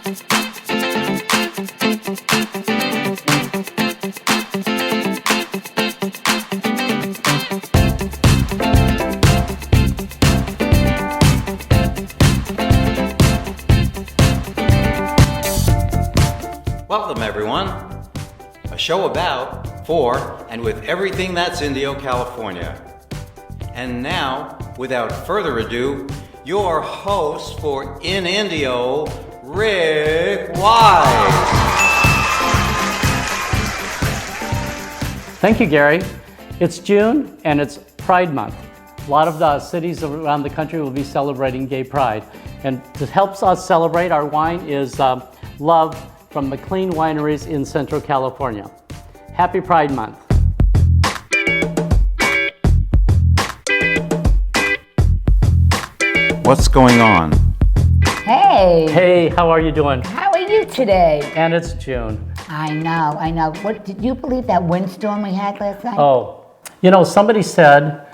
Welcome, everyone. A show about, for, and with everything that's Indio, California. And now, without further ado, your host for In Indio, Rick Wise. Thank you, Gary. It's June and it's Pride Month. A lot of the cities around the country will be celebrating Gay Pride. And to help us celebrate, our wine is Love from McLean Wineries in Central California. Happy Pride Month. What's going on? Hey. Hey, how are you doing? How are you today? And it's June. I know. What, did you believe that windstorm we had last night? Oh, you know, somebody said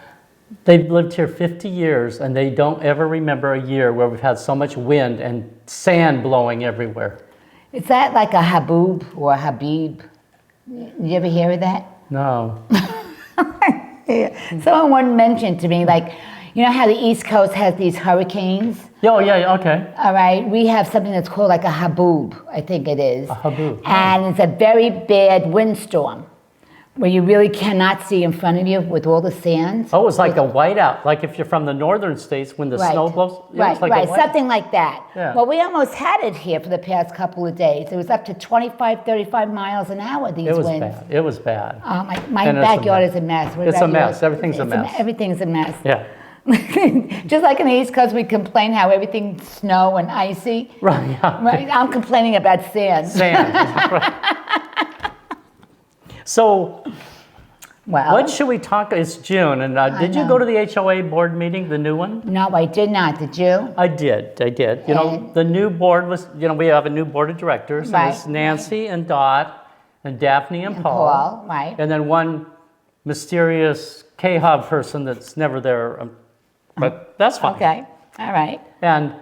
they've lived here 50 years and they don't ever remember a year where we've had so much wind and sand blowing everywhere. Is that like a Haboob or a Habib? You ever hear of that? No. Someone mentioned to me, like, you know how the East Coast has these hurricanes? Oh, yeah, okay. All right, we have something that's called like a Haboob, I think it is. A Haboob. And it's a very bad windstorm where you really cannot see in front of you with all the sand. Oh, it's like a whiteout, like if you're from the northern states when the snow blows. Yeah, it's like right, a whiteout. something like that. Yeah. Well, we almost had it here for the past couple of days. It was up to 25, 35 miles an hour, these winds. Bad. It was bad. My backyard is a mess. It's a mess. Everything's a mess. Everything's a mess. Yeah. Just like in the East Coast, we complain how everything's snow and icy. Right, yeah. Right? I'm complaining about sand. Sand. Right. So, well, what should we talk? It's June, and did you go to the HOA board meeting, the new one? No, I did not. Did you? I did. You know, the new board was, you know, we have a new board of directors. Right. And it's Nancy and Dot and Daphne and Paul. Right. And then one mysterious K-Hub person that's never there, but that's fine. Okay. All right. And,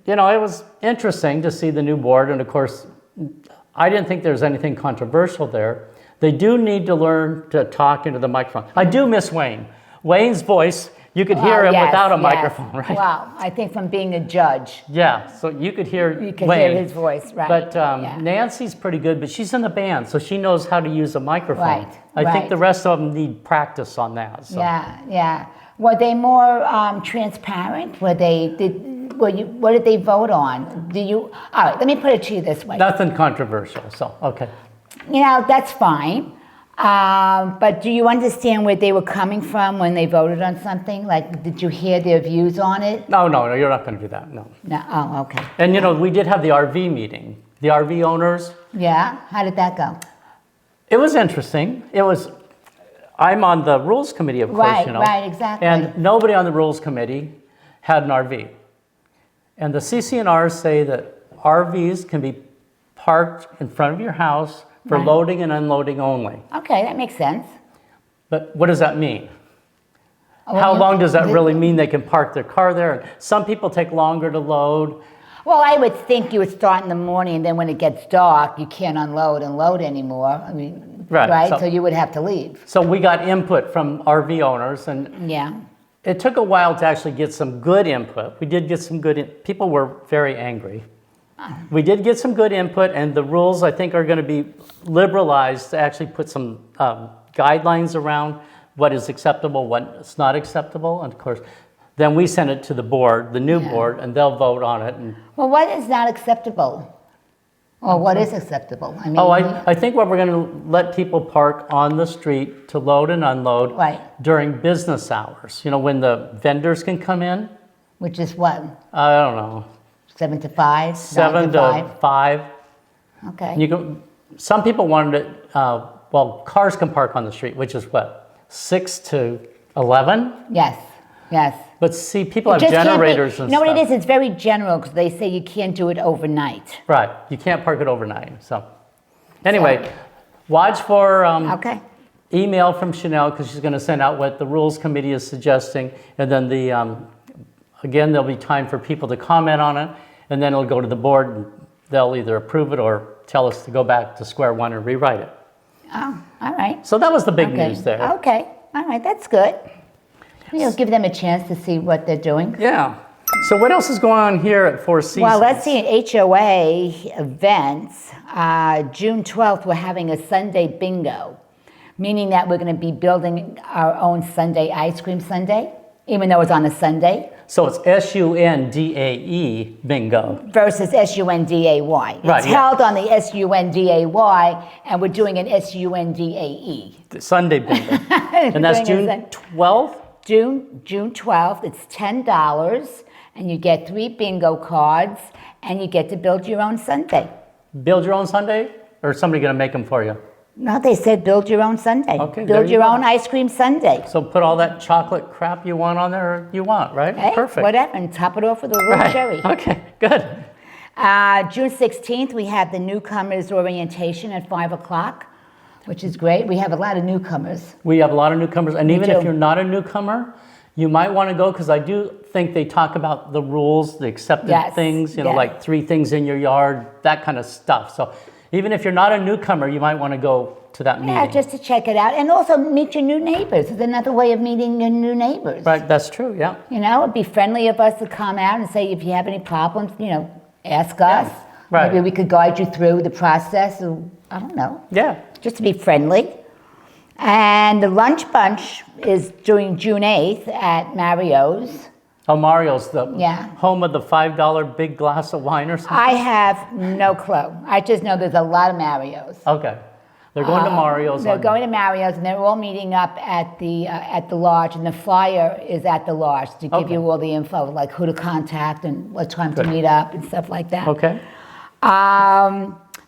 you know, it was interesting to see the new board, and of course, I didn't think there was anything controversial there. They do need to learn to talk into the microphone. I do miss Wayne. Wayne's voice, you could hear him without a microphone, right? Wow, I think from being a judge. Yeah, so you could hear You could Wayne. hear his voice, right. But yeah. Nancy's pretty good, but she's in the band, so she knows how to use a microphone. Right, I think right. the rest of them need practice on that. So. Yeah. Were they more transparent? What did they vote on? All right, let me put it to you this way. Nothing controversial, so, okay. You know, that's fine. But do you understand where they were coming from when they voted on something? Like, did you hear their views on it? No, you're not going to do that, no. No, oh, okay. And you know, we did have the RV meeting. The RV owners. Yeah, how did that go? It was interesting. I'm on the rules committee, of course, you know. Right, exactly. And nobody on the rules committee had an RV. And the CCNRs say that RVs can be parked in front of your house for loading and unloading only. Okay, that makes sense. But what does that mean? Well, How long does that really mean they can park their car there? And some people take longer to load. Well, I would think you would start in the morning, and then when it gets dark, you can't unload and load anymore. I mean, right? So you would have to leave. So we got input from RV owners, and yeah, it took a while to actually get some good input. We did get some good people were very angry. We did get some good input, and the rules, I think, are going to be liberalized to actually put some guidelines around what is acceptable, what's not acceptable. And of course, then we send it to the board, the new board, and they'll vote on it. And well, what is not acceptable? Or what is acceptable? I mean, I think what we're going to let people park on the street to load and unload during business hours. You know, when the vendors can come in. Which is what? I don't know. 7 to 5? 7 to 5. Okay. Some people wanted it, cars can park on the street, which is what, 6 to 11? Yes. But see, people have generators and stuff. You know what it is? It's very general because they say you can't do it overnight. Right. You can't park it overnight. So anyway, watch for email from Chanel because she's going to send out what the Rules Committee is suggesting. And then again, there'll be time for people to comment on it. and then it'll go to the board, and they'll either approve it or tell us to go back to square one and rewrite it. Oh, all right. So that was the big Okay. news there. Okay, all right, that's good. Give them a chance to see what they're doing. Yeah. So what else is going on here at Four Seasons? Well, let's see, HOA events, June 12th, we're having a Sunday bingo, meaning that we're going to be building our own Sunday ice cream sundae, even though it's on a Sunday, So it's SUNDAE bingo. versus SUNDAY. Right, It's yeah. held on the SUNDAY, and we're doing an SUNDAE. The Sunday bingo. And that's Doing June a 12th? June 12th, it's $10, and you get 3 bingo cards, and you get to build your own sundae. Build your own Sunday? Or is somebody going to make them for you? No, they said build your own sundae. Okay, there build you your go. own ice cream sundae. So put all that chocolate crap you want on there you want, right? Hey, Perfect. whatever, and top it off with a little Right. cherry. Okay, good. June 16th, we have the newcomers orientation at 5 o'clock, which is great. We have a lot of newcomers. We have a lot of newcomers, and even do. if you're not a newcomer, you might want to go because I do think they talk about the rules, the accepted Yes, things, you know, yes. like 3 things in your yard, that kind of stuff. So even if you're not a newcomer, you might want to go to that meeting. Yeah, just to check it out. And also meet your new neighbors. It's another way of meeting your new neighbors. Right, that's true, yeah. You know, it'd be friendly of us to come out and say, if you have any problems, you know, ask us. right. Maybe we could guide you through the process. Or, I don't know. Yeah, Just to be friendly. And the lunch bunch is during June 8th at Mario's. oh, Mario's the Yeah. home of the $5 big glass of wine or something? I have no clue. I just know there's a lot of Mario's. Okay, they're going to Mario's. They're on- going to Mario's, and they're all meeting up at the lodge, and the flyer is at the lodge to give Okay. you all the info, like who to contact and what time to Good. meet up and stuff like that. Okay,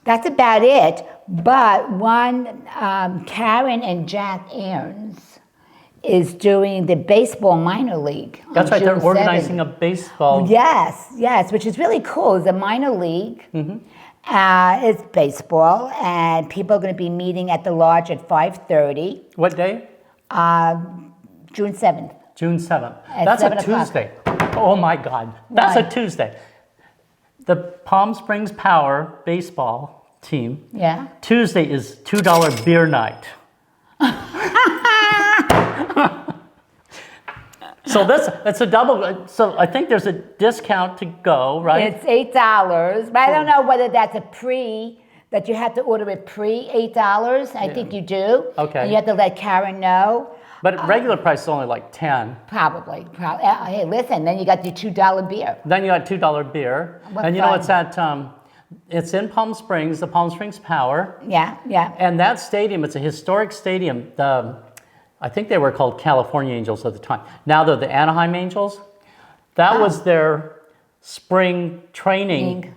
That's about it. But Karen and Jack Aarons is doing the baseball minor league. on that's right, they're June organizing 7th. a baseball. Yes, which is really cool. It's a minor league. Mm-hmm. It's baseball, and people are going to be meeting at the lodge at 5:30, What day? June 7th. June 7th. At That's 7 a o'clock. Tuesday. Oh my God. That's Why? a Tuesday. The Palm Springs Power baseball team, Yeah. Tuesday is $2 beer night. So that's a double. So I think there's a discount to go, right? It's $8, but I don't know whether that's a that you have to order it $8. I think you do. Okay. And you have to let Karen know. But regular price is only like 10. Probably. Hey, listen, then you got your $2 beer. Then you got $2 beer. What And you know fun. it's at, it's in Palm Springs, the Palm Springs Power. Yeah. And that stadium, it's a historic stadium. I think they were called California Angels at the time. Now they're the Anaheim Angels. That was their spring training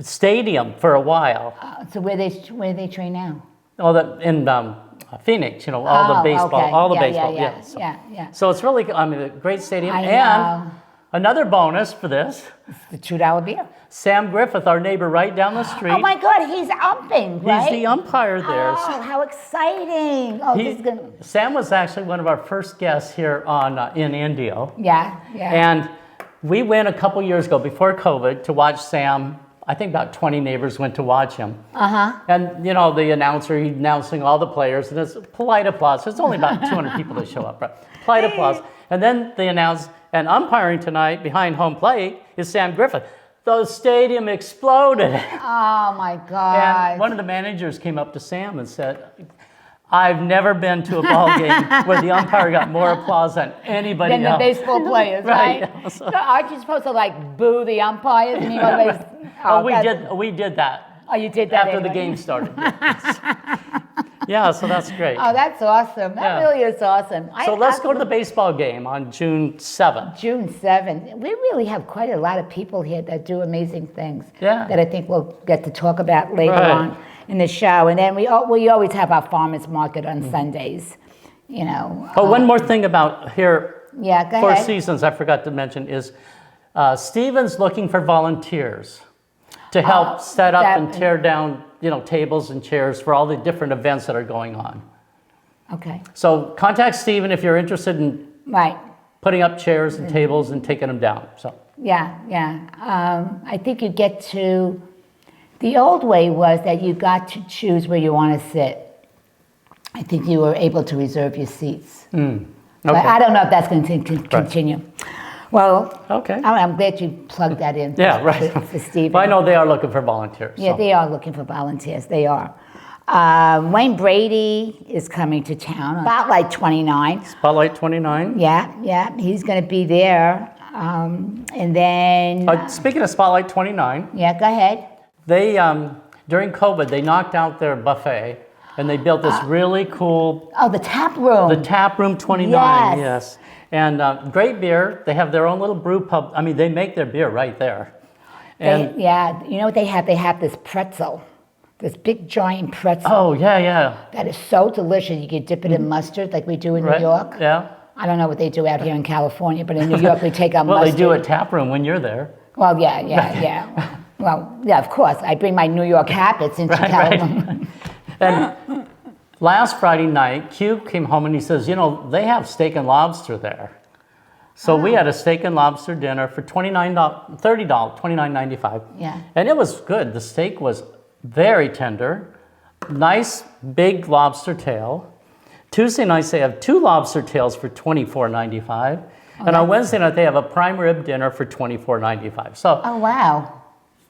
stadium for a while. So where they train now? Oh, that in Phoenix, you know, all the baseball, okay. all the Yeah, baseball. yeah. So, Yeah. so it's really, I mean, a great stadium. I And know. another bonus for this, The $2 beer. Sam Griffith, our neighbor right down the street. Oh my God, he's umping, right? He's the umpire there. Oh, how exciting! Oh, this is gonna. Sam was actually one of our first guests here on in Indio. Yeah. And we went a couple years ago before COVID to watch Sam. I think about 20 neighbors went to watch him. And you know, the announcer, he's announcing all the players, and it's polite applause. It's only about 200 people that show up, right? Polite applause. And then they announce, and umpiring tonight behind home plate is Sam Griffith. The stadium exploded. Oh my God. And one of the managers came up to Sam and said, I've never been to a ball game where the umpire got more applause than anybody Than the else. baseball players, right? Right. So aren't you supposed to like boo the umpires? And you always, We did that Oh, you did that after the anyway. game started. Yeah, so that's great. Oh, that's awesome. That Yeah. really is awesome. So let's go to the baseball game on June 7th. June 7th. We really have quite a lot of people here that do amazing things. Yeah. That I think we'll get to talk about later Right. on in the show. And then we always have our farmers market Mm-hmm. on Sundays. You know. Oh, one more thing about here, Yeah, go Four ahead. Seasons, I forgot to mention, is Stephen's looking for volunteers to help set up and tear down, you know, tables and chairs for all the different events that are going on. Okay. So contact Stephen if you're interested in Right. putting up chairs and tables and taking them down. So I think you get to, the old way was that you got to choose where you want to sit. I think you were able to reserve your seats. Okay. But I don't know if that's going to continue. Well, Okay. I'm glad you plugged that in Yeah, right. for Stephen. But I know they are looking for volunteers. Yeah, so. they are looking for volunteers. They are. Wayne Brady is coming to town. Spotlight 29. Spotlight 29. Yeah, he's going to be there. And then, Speaking of Spotlight 29, yeah, go ahead. they during COVID they knocked out their buffet and they built this really cool Oh, the tap room. the Tap Room 29. Yes. And great beer. They have their own little brew pub. I mean, they make their beer right there. And You know what they have? They have this pretzel, this big giant pretzel. oh yeah. That is so delicious. You can dip it in mustard like we do in Right. New York. Yeah. I don't know what they do out here in California, but in New York we take out Well, mustard. they do at Tap Room when you're there. Well, yeah. Well, yeah, of course. I bring my New York habits into California. And last Friday night, Q came home and he says, you know, they have steak and lobster there. So we had a steak and lobster dinner for $30, $29.95. Yeah. And it was good. The steak was very tender, nice big lobster tail. Tuesday nights they have 2 lobster tails for $24.95. And on Wednesday night they have a prime rib dinner for $24.95. So Oh, wow.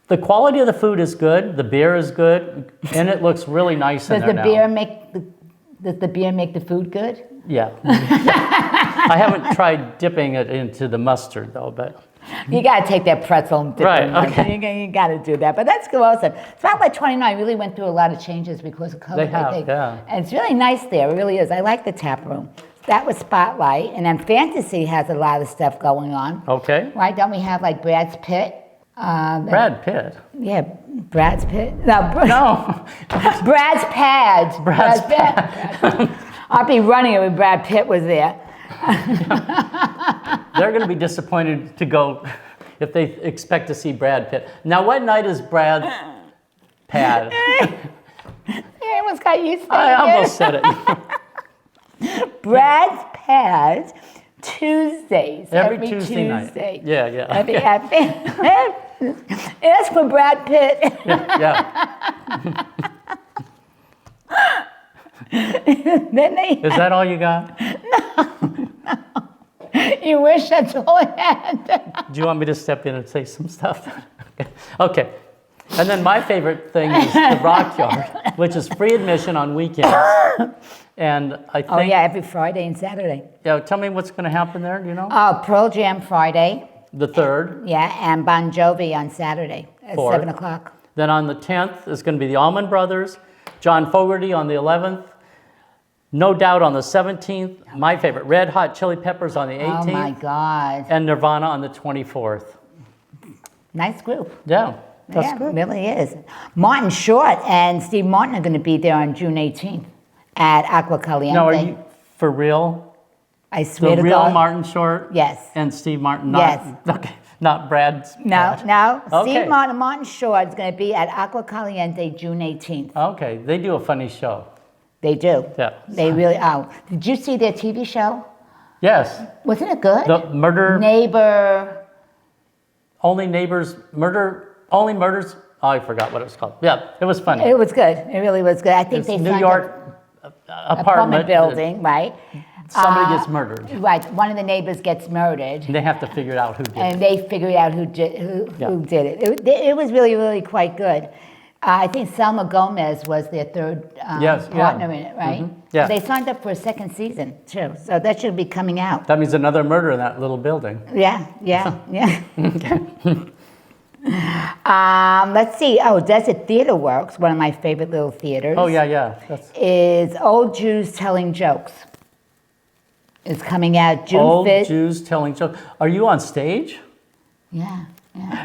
the quality of the food is good, the beer is good, and it looks really nice in Does there the now. beer make the food good? Yeah. I haven't tried dipping it into the mustard though, but You got to take that pretzel and dip Right, it in there. okay. You got to do that. But that's awesome. Spotlight 29 really went through a lot of changes because of COVID. They have, I think. yeah. And it's really nice there. It really is. I like the tap room. That was Spotlight. And then Fantasy has a lot of stuff going on. okay. Right? Don't we have like Brad's Pitt? Brad Pitt. Yeah, Brad's Pitt. No, No. Brad's Pad. Brad's Pad. I'd be running it when Brad Pitt was there. They're going to be disappointed to go if they expect to see Brad Pitt. Now, what night is Brad's pad? I almost got you saying I almost said it. Brad's Pad, Tuesdays. Every Tuesday night. Tuesday. Yeah. Ask for Brad Pitt. Yeah. Then they, Is that all you got? you wish that's all I had. Do you want me to step in and say some stuff? Okay. And then my favorite thing is the Rock Yard, which is free admission on weekends. And I think, Oh, yeah, every Friday and Saturday. yeah, tell me what's going to happen there, do you know? Pearl Jam Friday. The 3rd. Yeah, and Bon Jovi on Saturday at 4th. 7 o'clock. Then on the 10th is going to be the Allman Brothers, John Fogerty on the 11th, No Doubt on the 17th, my favorite, Red Hot Chili Peppers on the 18th, Oh, my God. and Nirvana on the 24th. Nice group. Yeah, that's Yeah, good. it really is. Martin Short and Steve Martin are going to be there on June 18th at Aqua Caliente. Now, are you for real? I swear The to real God. Martin Short? Yes. And Steve Martin? Not, Yes. Okay, not Brad's? No. Okay. Steve Martin Short is going to be at Aqua Caliente June 18th. Okay, they do a funny show. They do. Yeah. They really are. Did you see their TV show? Yes, Wasn't it good? the murder, Neighbor. only neighbors, only murders, oh, I forgot what it was called. Yeah, it was funny. It was good. It really was good. I think It's they New signed York apartment apartment. building, right? Somebody gets murdered. Right. One of the neighbors gets murdered. They have to figure out who did it. And they figured out who did it. It was really, really quite good. I think Selma Gomez was their third Yes, yeah. partner in it, right? Yeah. They signed up for a second season too, so that should be coming out. That means another murder in that little building. Yeah. Let's see. Oh, Desert Theater Works, one of my favorite little theaters. Oh, yeah. That's Is Old Jews Telling Jokes. It's coming out June old 5th. Jews telling jokes. Are you on stage? Yeah.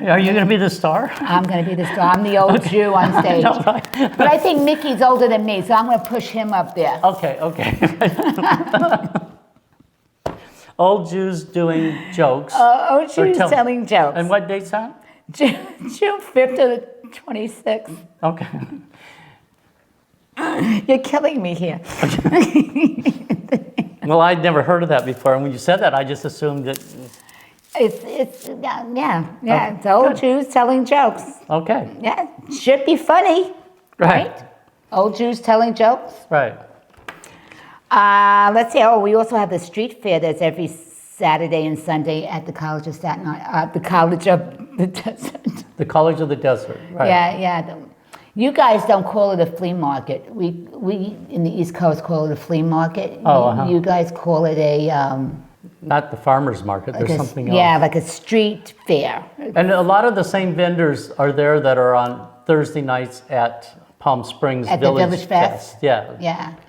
Are you going to be the star? I'm going to be the star. I'm the old Jew on stage. No, right. But I think Mickey's older than me, so I'm going to push him up there. Okay. Old Jews doing jokes. Old Or Jews telling jokes. And what date's that? June 5th to the 26th. Okay. You're killing me here. Well, I'd never heard of that before, and when you said that, I just assumed that It's yeah. Okay, It's old good. Jews telling jokes. Okay, Yeah, should be funny, right, Old Jews telling jokes. right. Let's see. Oh, we also have the street fair that's every Saturday and Sunday at the College of Staten Island, the College of the Desert. The College of the Desert, right. Yeah. You guys don't call it a flea market. We in the East Coast call it a flea market. Oh, You guys call it a Not the farmer's market, there's something else. yeah, like a street fair. And a lot of the same vendors are there that are on Thursday nights at Palm Springs At the Village Fest? Yeah.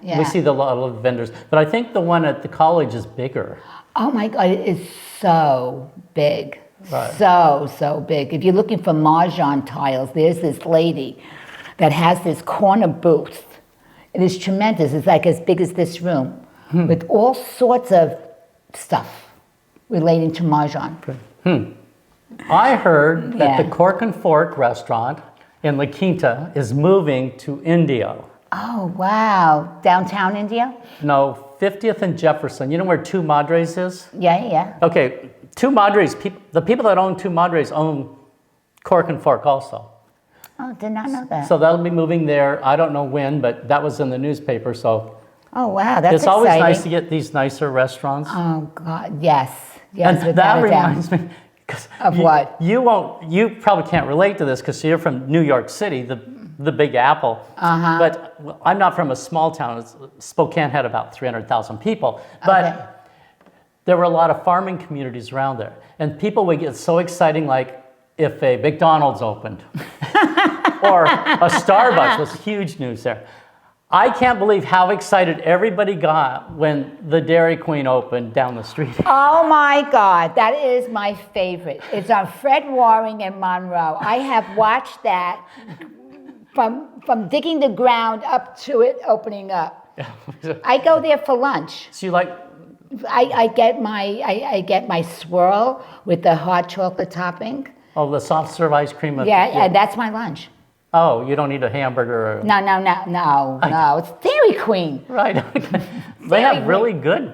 Yeah. We see a lot of vendors. But I think the one at the college is bigger. Oh my God, it is so big. Right. So big. If you're looking for Mahjong tiles, there's this lady that has this corner booth. It is tremendous. It's like as big as this room with all sorts of stuff relating to Mahjong. I heard that Yeah. the Cork and Fork restaurant in La Quinta is moving to Indio. Oh, wow. Downtown India? No, 50th and Jefferson. You know where Two Madres is? Yeah. Okay, Two Madres, the people that own Two Madres own Cork and Fork also. Oh, did not know that. So that'll be moving there. I don't know when, but that was in the newspaper. So Oh, wow. That's it's exciting. always nice to get these nicer restaurants. Oh, God. Yes. And without that a doubt. reminds me, 'cause Of what? You probably can't relate to this because you're from New York City, the Big Apple. Uh-huh. But I'm not from a small town. Spokane had about 300,000 people. But Okay. there were a lot of farming communities around there. And people would get so exciting, like if a McDonald's opened or a Starbucks was huge news there. I can't believe how excited everybody got when the Dairy Queen opened down the street. Oh my God, that is my favorite. It's on Fred Waring and Monroe. I have watched that from digging the ground up to it opening up. I go there for lunch. So you like, I get my swirl with the hot chocolate topping. oh, the soft serve ice cream? Yeah, and that's my lunch. Oh, you don't need a hamburger. Or, No. It's Dairy Queen. right. They have really good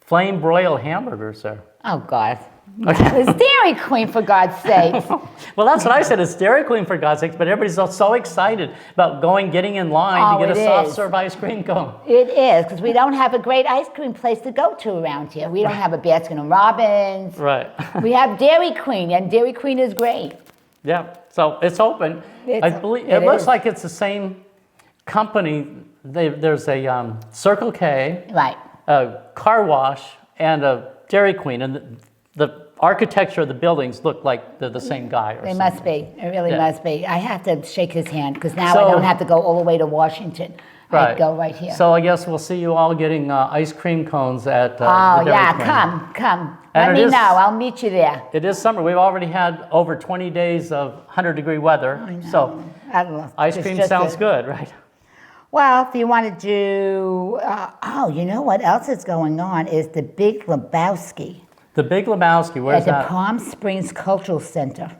flame broiled hamburgers there. Oh God. It's Dairy Queen, for God's sake. Well, that's what I said. It's Dairy Queen for God's sake, but everybody's so excited about getting in line to get a soft serve ice cream cone. It is, because we don't have a great ice cream place to go to around here. We don't have a Baskin and Robbins. Right. We have Dairy Queen, and Dairy Queen is great. Yeah. So it's open. I believe it looks like it's the same company. There's a Circle K, Right. a car wash, and a Dairy Queen, and the architecture of the buildings look like they're the same guy. Or They something. must be. It really Yeah. must be. I have to shake his hand, because now So- I don't have to go all the way to Washington. I go right here. So I guess we'll see you all getting ice cream cones at the Oh, Dairy yeah, Queen. come. And Let it me is- know. I'll meet you there. It is summer. We've already had over 20 days of 100-degree weather. So I don't know. ice It's cream just sounds good, right? Well, if you want to do, you know what else is going on is the Big Lebowski The Big Lebowski, where's at the that? Palm Springs Cultural Center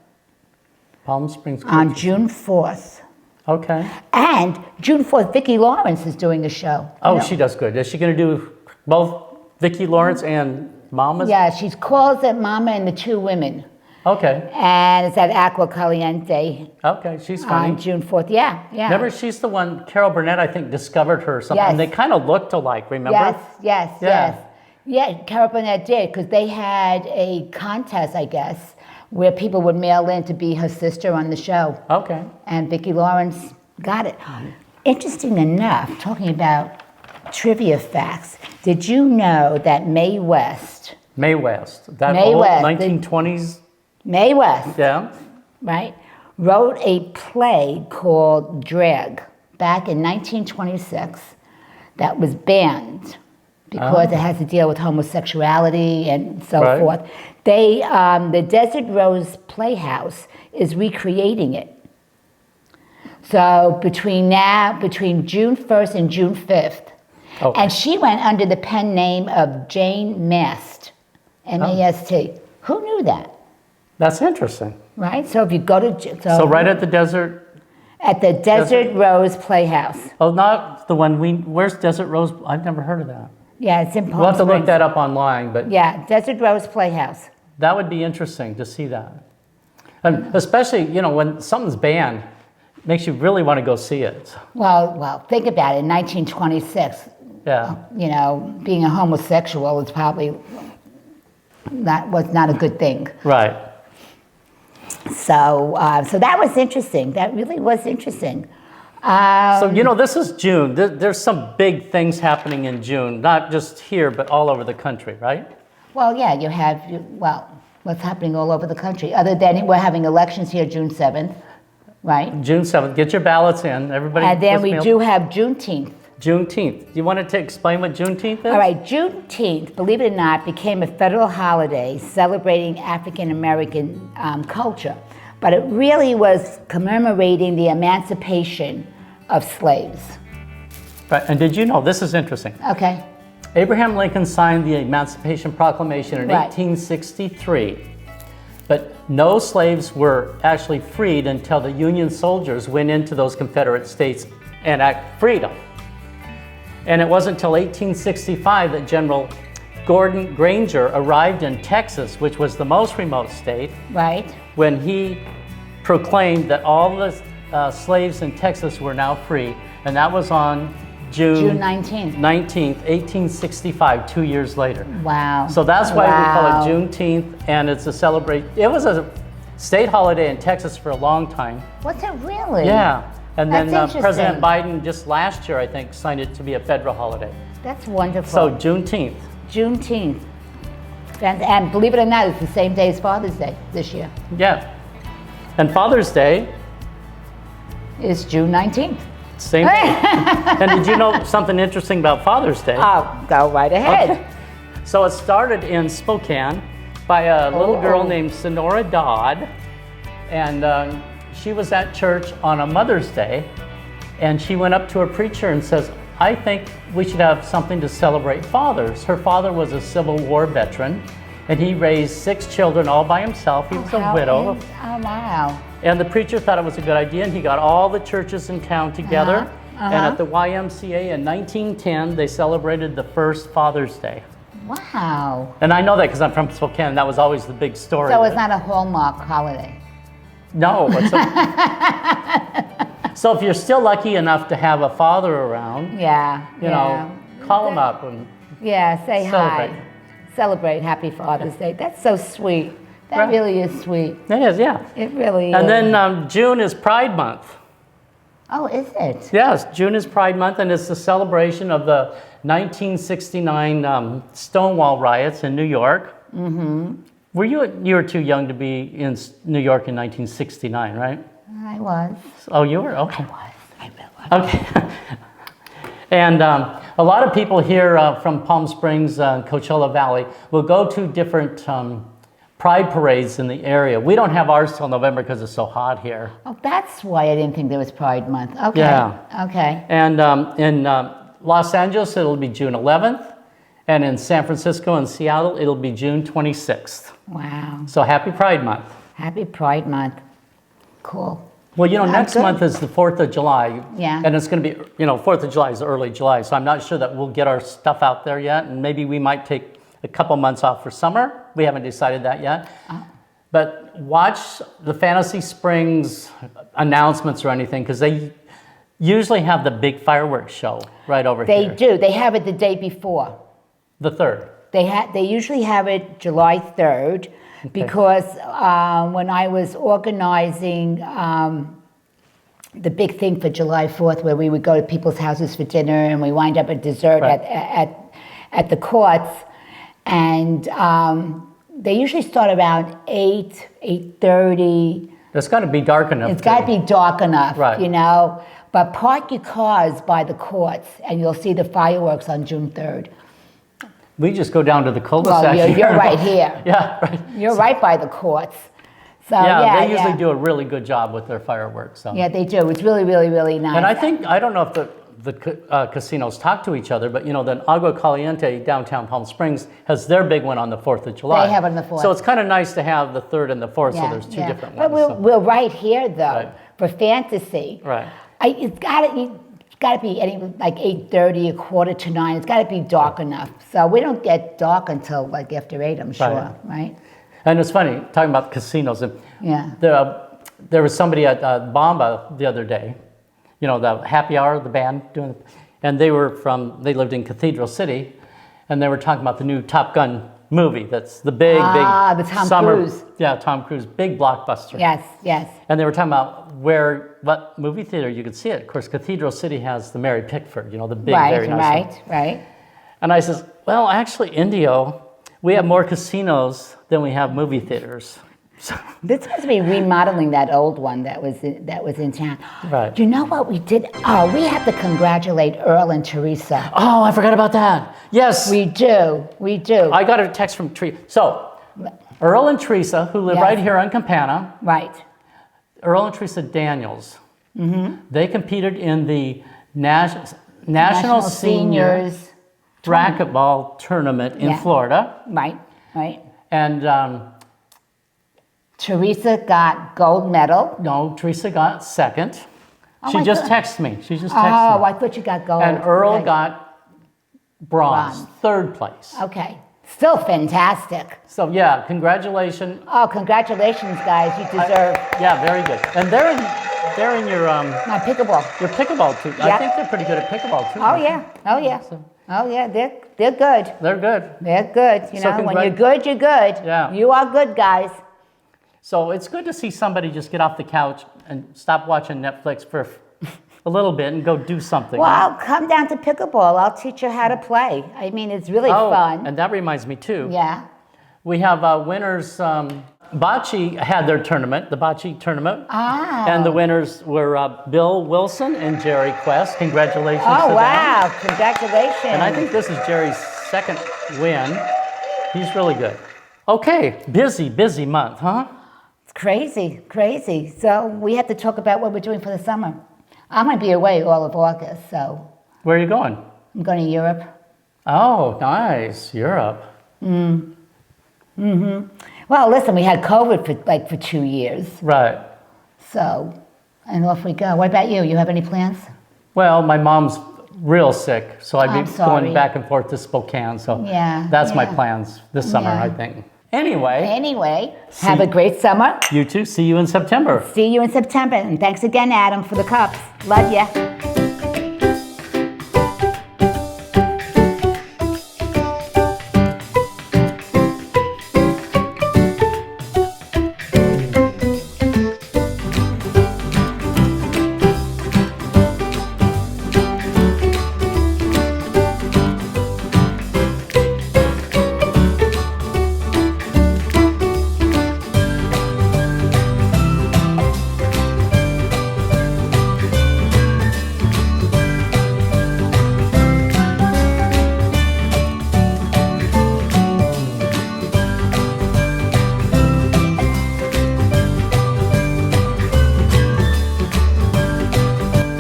Palm Springs. on June 4th. Okay. And June 4th, Vicki Lawrence is doing a show. Oh, You know? she does good. Is she going to do both Vicki Lawrence and Mama's? Yeah, she calls it Mama and the Two Women. Okay. And it's at Aqua Caliente Okay, she's funny. on June 4th. Yeah. Remember, she's the one, Carol Burnett, I think, discovered her or something. Yes. And they kind of looked alike, remember? Yes. Yeah. Yeah, Carol Burnett did, because they had a contest, I guess, where people would mail in to be her sister on the show. Okay. And Vicki Lawrence got it. Interesting enough, talking about trivia facts, did you know that Mae West, Mae West. That Mae old West, 1920s, Mae West, yeah? right, wrote a play called Drag back in 1926 that was banned because it has to deal with homosexuality and so Right. forth. They, the Desert Rose Playhouse is recreating it. So between June 1st and June 5th. Okay. And she went under the pen name of Jane Mast, M-A-S-T. Who knew that, That's interesting. right? So if you go to... So right at the desert, At the Desert Rose Playhouse. oh, not the one where's Desert Rose? I've never heard of that. Yeah, it's in Palm We'll have to look Springs. that up online, but Yeah, Desert Rose Playhouse. That would be interesting to see that. And especially, you know, when something's banned, it makes you really want to go see it. Well, think about it. In 1926, Yeah. you know, being a homosexual was probably not a good thing. Right. So that was interesting. That really was interesting. So, you know, this is June. There's some big things happening in June, not just here, but all over the country, right? Well, yeah, what's happening all over the country? Other than we're having elections here June 7th, right? June 7th. Get your ballots in, everybody. And then we do have Juneteenth. Juneteenth. Do you want to explain what Juneteenth is? All right, Juneteenth, believe it or not, became a federal holiday celebrating African American culture. But it really was commemorating the emancipation of slaves. Right. And did you know, this is interesting. Okay. Abraham Lincoln signed the Emancipation Proclamation in Right. 1863. But no slaves were actually freed until the Union soldiers went into those Confederate states and freed them. And it wasn't until 1865 that General Gordon Granger arrived in Texas, which was the most remote state, Right. when he proclaimed that all the slaves in Texas were now free. And that was on June 19th. 19th, 1865, 2 years later. Wow. So that's why we Wow. call it Juneteenth, and it's a celebration. It was a state holiday in Texas for a long time. Was it really? Yeah. And then That's President interesting. Biden just last year, I think, signed it to be a federal holiday. That's wonderful. So Juneteenth. Juneteenth. And believe it or not, it's the same day as Father's Day this year. Yeah. And Father's Day, It's June 19th. same day. And did you know something interesting about Father's Day? Oh, go right ahead. Okay. So it started in Spokane by a little girl named Sonora Dodd, and she was at church on a Mother's Day, and she went up to a preacher and says, I think we should have something to celebrate fathers. Her father was a Civil War veteran, and he raised 6 children all by himself. He was a widow. Oh, wow. And the preacher thought it was a good idea, and he got all the churches in town together. And at the YMCA in 1910, they celebrated the first Father's Day. Wow. And I know that because I'm from Spokane. That was always the big story. So it's not a Hallmark holiday. No. So if you're still lucky enough to have a father around, Yeah. you know, call him up and Yeah, say celebrate. hi. Celebrate Happy Father's Day. That's so sweet. That Right. really is sweet. It is, yeah. It really And is. then June is Pride Month. Oh, is it? Yes, June is Pride Month, and it's the celebration of the 1969 Stonewall riots in New York. Mm-hmm. You were too young to be in New York in 1969, right? I was. Oh, you were? Okay. I really was. Okay. And a lot of people here from Palm Springs, Coachella Valley, will go to different pride parades in the area. We don't have ours till November because it's so hot here. Oh, that's why I didn't think there was Pride Month. Okay. Yeah. Okay. And in Los Angeles, it'll be June 11th. And in San Francisco and Seattle, it'll be June 26th. Wow. So happy Pride Month. Happy Pride Month. Cool. Well, you know, next good. month is the 4th of July. Yeah. And it's going to be, you know, 4th of July is early July. So I'm not sure that we'll get our stuff out there yet. And maybe we might take a couple months off for summer. We haven't decided that yet. But watch the Fantasy Springs announcements or anything, because they usually have the big fireworks show right over They here. do. They have it the day before. The 3rd. They usually have it July 3rd because when I was organizing the big thing for July 4th, where we would go to people's houses for dinner and we wind up at dessert Right. at the courts, and they usually start around 8:30. It's got to be dark enough. It's got to be dark enough, Right. you know. But park your cars by the courts, and you'll see the fireworks on June 3rd. We just go down to the cul-de-sac. Well, you're here. right here. Yeah, right. You're right by the courts. So Yeah, they usually do a really good job with their fireworks. So. Yeah, they do. It's really, really, really nice. And I don't know if the casinos talk to each other, but you know, the Agua Caliente downtown Palm Springs has their big one on the 4th of July. They have it on the 4th. So it's kind of nice to have the 3rd and the 4th, so Yeah, there's two yeah. different But ones. we're right here, though, Right. for fantasy. Right. It's got to be like 8:30, 8:45. It's got to be dark enough. So we don't get dark until like after 8, I'm sure, right? And it's funny, talking about casinos. And Yeah. there was somebody at Bomba the other day, you know, the happy hour, the band doing, and they lived in Cathedral City, and they were talking about the new Top Gun movie. That's the big the Tom summer, Cruise. Yeah, Tom Cruise, big blockbuster. Yes, yes. And they were talking about what movie theater you could see it. Of course, Cathedral City has the Mary Pickford, you know, the big, very nice one. Right. And I says, well, actually, Indio, we have more casinos than we have movie theaters. So, This must be remodeling that old one that was in town. Right. You know what we did? Oh, we have to congratulate Earl and Teresa. oh, I forgot about that. Yes. We do. I got a text from Teresa. So, Earl and Teresa, who live Yes. right here on Campana, Right. Earl and Teresa Daniels, they competed in the National Senior Racquetball Tournament in Yeah. Florida. Right. And Teresa got gold medal. no, Teresa got second. Oh, She I just thought- texted me. She just texted Oh, me. I thought you got gold. And Earl Okay. got bronze, Bronze. third place. Okay. Still fantastic. So yeah, congratulations. Oh, congratulations, guys. You deserve Yeah, very good. And they're in your my pickleball. pickleball too. I Yeah. think they're pretty good at pickleball too. Oh yeah. Oh yeah. Oh yeah. They're good. They're good. They're good. You So know, when you're good, you're good. Yeah. You are good, guys. So it's good to see somebody just get off the couch and stop watching Netflix for a little bit and go do something. Well, come down to pickleball. I'll teach you how to play. I mean, it's really oh, fun. and that reminds me too. Yeah. We have winners. Bocce had their tournament, the Bocce tournament. Ah. And the winners were Bill Wilson and Jerry Quest. Congratulations to Oh them. wow! Congratulations. And I think this is Jerry's second win. He's really good. Okay, busy month, huh? It's crazy. So we have to talk about what we're doing for the summer. I'm going to be away all of August, so Where are you going? I'm going to Europe. Oh, nice, Europe. Well, listen, we had COVID for 2 years, Right. so and off we go. What about you? You have any plans? Well, my mom's real sick, so I'd I'm be sorry. going back and forth to Spokane. So Yeah, that's my yeah. plans this summer, Yeah. I think. Anyway, Have a great summer. you two, see you in September. See you in September. And thanks again, Adam, for the cups. Love ya.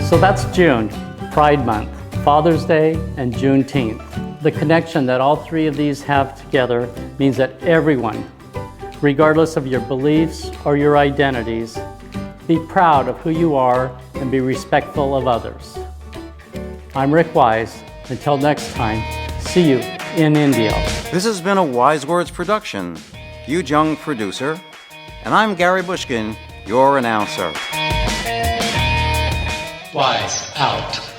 So that's June, Pride Month, Father's Day, and Juneteenth. The connection that all three of these have together means that everyone, regardless of your beliefs or your identities, be proud of who you are and be respectful of others. I'm Rick Wise. Until next time, see you in Indio. This has been a Wise Words production. JUNG producer, and I'm Gary Bushkin, your announcer. Wise out.